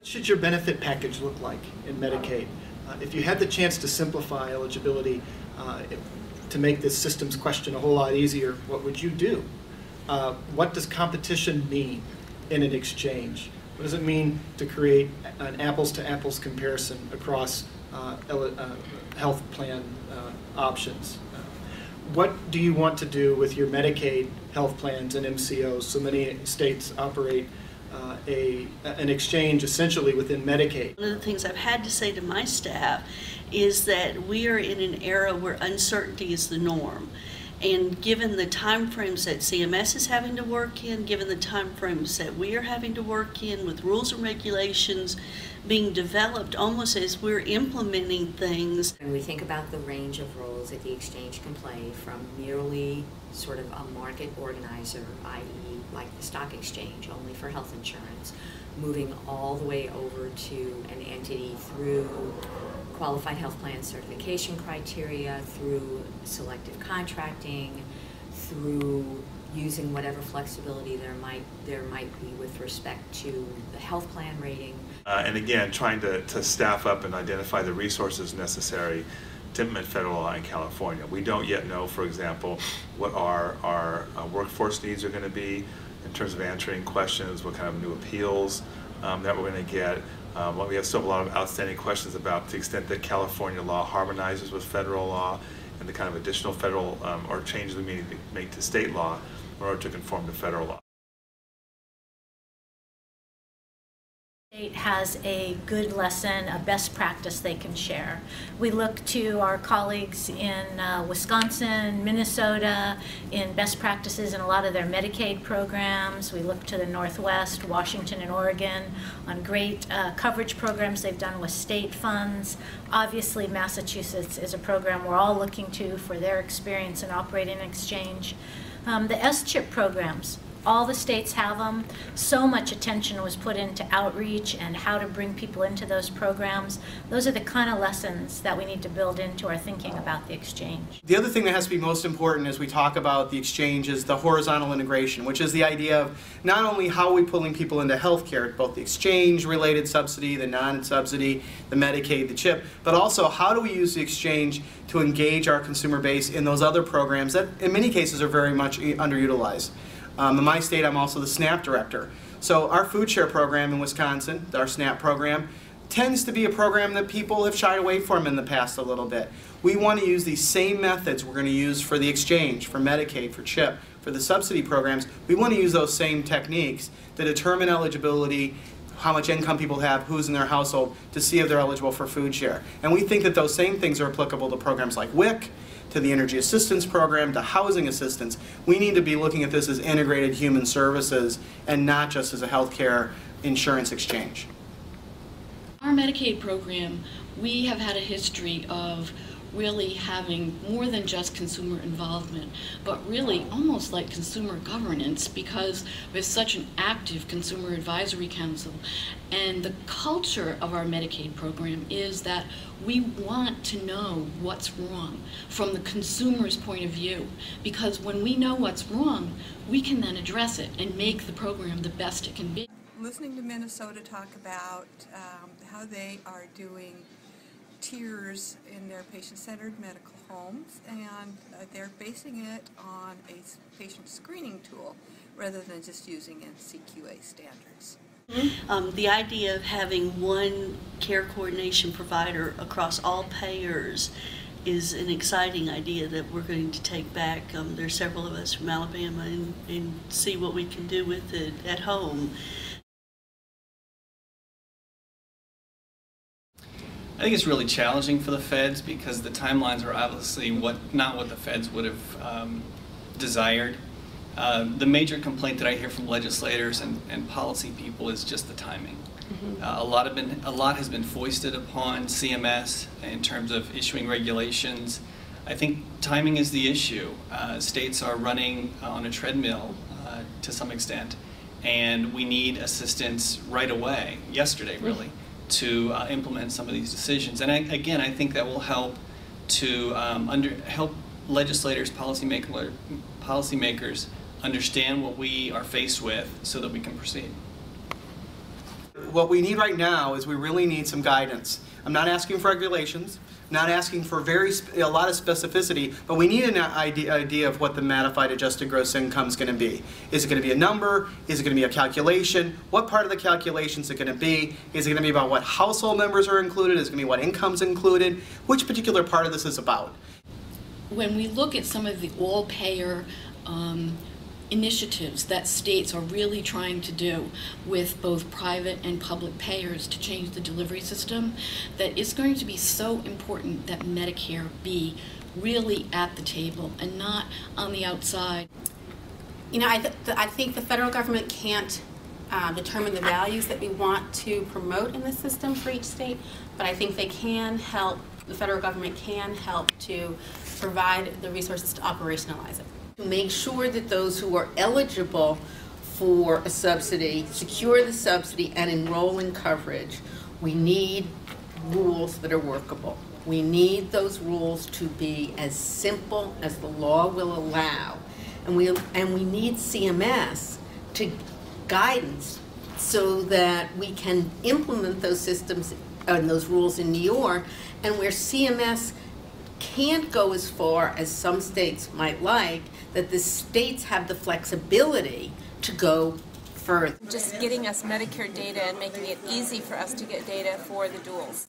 What should your benefit package look like in Medicaid? If you had the chance to simplify eligibility to make this systems question a whole lot easier, what would you do? What does competition mean in an exchange? What does it mean to create an apples-to-apples comparison across health plan options? What do you want to do with your Medicaid health plans and MCOs? So many states operate an exchange essentially within Medicaid. One of the things I've had to say to my staff is that we are in an era where uncertainty is the norm. And given the time frames that CMS is having to work in, given the time frames that we are having to work in with rules and regulations being developed almost as we're implementing things. When we think about the range of roles that the exchange can play, from merely sort of a market organizer, i.e. like the stock exchange only for health insurance, moving all the way over to an entity through qualified health plan certification criteria, through selective contracting, through using whatever flexibility there might be with respect to the health plan rating. And again, trying to staff up and identify the resources necessary to implement federal law in California. We don't yet know, for example, what our workforce needs are going to be in terms of answering questions, what kind of new appeals that we're going to get. We have still a lot of outstanding questions about the extent that California law harmonizes with federal law and the kind of additional federal or changes we may need to make to state law in order to conform to federal law. State has a good lesson, a best practice they can share. We look to our colleagues in Wisconsin, Minnesota, in best practices in a lot of their Medicaid programs. We look to the Northwest, Washington and Oregon on great coverage programs they've done with state funds. Obviously, Massachusetts is a program we're all looking to for their experience in operating an exchange. The S-chip programs. All the states have them. So much attention was put into outreach and how to bring people into those programs. Those are the kind of lessons that we need to build into our thinking about the exchange. The other thing that has to be most important as we talk about the exchange is the horizontal integration, which is the idea of not only how are we pulling people into healthcare, both the exchange-related subsidy, the non-subsidy, the Medicaid, the CHIP, but also how do we use the exchange to engage our consumer base in those other programs that in many cases are very much underutilized. In my state, I'm also the SNAP director. So our food share program in Wisconsin, our SNAP program, tends to be a program that people have shied away from in the past a little bit. We want to use these same methods we're going to use for the exchange, for Medicaid, for CHIP, for the subsidy programs. We want to use those same techniques to determine eligibility, how much income people have, who's in their household, to see if they're eligible for food share. And we think that those same things are applicable to programs like WIC, to the Energy Assistance Program, to housing assistance. We need to be looking at this as integrated human services and not just as a healthcare insurance exchange. Our Medicaid program, we have had a history of really having more than just consumer involvement, but really almost like consumer governance, because we have such an active consumer advisory council. And the culture of our Medicaid program is that we want to know what's wrong from the consumer's point of view, because when we know what's wrong, we can then address it and make the program the best it can be. Listening to Minnesota talk about how they are doing tiers in their patient-centered medical homes, and they're basing it on a patient screening tool rather than just using NCQA standards. The idea of having one care coordination provider across all payers is an exciting idea that we're going to take back. There's several of us from Alabama and see what we can do with it at home. I think it's really challenging for the feds because the timelines are obviously not what the feds would have desired. The major complaint that I hear from legislators and policy people is just the timing. A lot has been foisted upon CMS in terms of issuing regulations. I think timing is the issue. States are running on a treadmill to some extent, and we need assistance right away, yesterday really, to implement some of these decisions. And again, I think that will help to help legislators, policymakers understand what we are faced with so that we can proceed. what we need right now is we really need some guidance. I'm not asking for regulations, I'm not asking for a lot of specificity, but we need an idea of what the modified adjusted gross income is going to be. Is it going to be a number? Is it going to be a calculation? What part of the calculation is it going to be? Is it going to be about what household members are included? Is it going to be what income's included? Which particular part of this is about? When we look at some of the all-payer initiatives that states are really trying to do with both private and public payers to change the delivery system, that it's going to be so important that Medicare be really at the table and not on the outside. You know, I think the federal government can't determine the values that we want to promote in the system for each state, but I think they can help, the federal government can help to provide the resources to operationalize it. To make sure that those who are eligible for a subsidy secure the subsidy and enroll in coverage, we need rules that are workable. We need those rules to be as simple as the law will allow. And we need CMS to guidance so that we can implement those systems and those rules in New York, and where CMS can't go as far as some states might like, that the states have the flexibility to go further. Just getting us Medicare data and making it easy for us to get data for the duals.